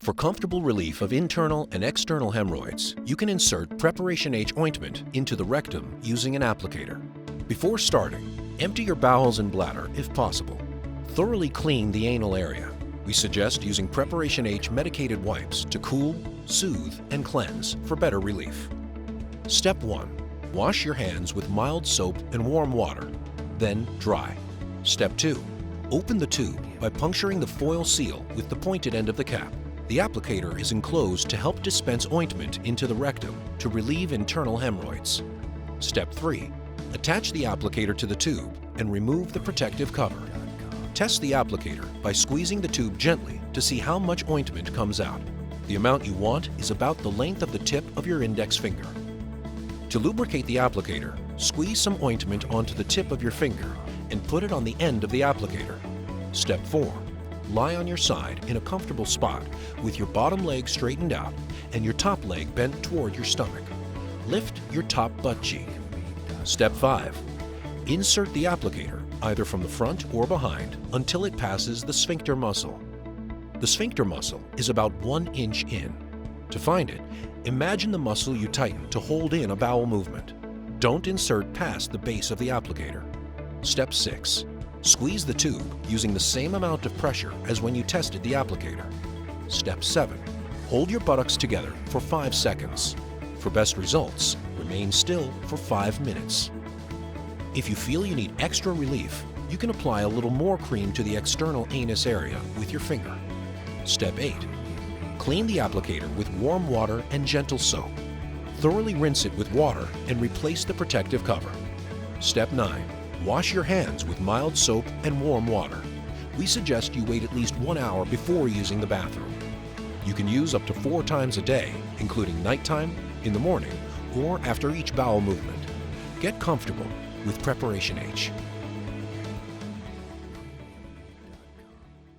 For comfortable relief of internal and external hemorrhoids, you can insert Preparation H Ointment into the rectum using an applicator. Before starting, empty your bowels and bladder if possible. Thoroughly clean the anal area. We suggest using Preparation H medicated wipes to cool, soothe, and cleanse for better relief. Step 1. Wash your hands with mild soap and warm water, then dry. Step 2. Open the tube by puncturing the foil seal with the pointed end of the cap. The applicator is enclosed to help dispense ointment into the rectum to relieve internal hemorrhoids. Step 3. Attach the applicator to the tube and remove the protective cover. Test the applicator by squeezing the tube gently to see how much ointment comes out. The amount you want is about the length of the tip of your index finger. To lubricate the applicator, squeeze some ointment onto the tip of your finger and put it on the end of the applicator. Step 4. Lie on your side in a comfortable spot with your bottom leg straightened out and your top leg bent toward your stomach. Lift your top butt cheek. Step 5. Insert the applicator either from the front or behind until it passes the sphincter muscle. The sphincter muscle is about 1 inch in. To find it, imagine the muscle you tighten to hold in a bowel movement. Don't insert past the base of the applicator. Step 6. Squeeze the tube using the same amount of pressure as when you tested the applicator. Step 7. Hold your buttocks together for 5 seconds. For best results, remain still for 5 minutes. If you feel you need extra relief, you can apply a little more cream to the external anus area with your finger. Step 8. Clean the applicator with warm water and gentle soap. Thoroughly rinse it with water and replace the protective cover. Step 9. Wash your hands with mild soap and warm water. We suggest you wait at least 1 hour before using the bathroom. You can use up to 4 times a day, including nighttime, in the morning, or after each bowel movement. Get comfortable with Preparation H.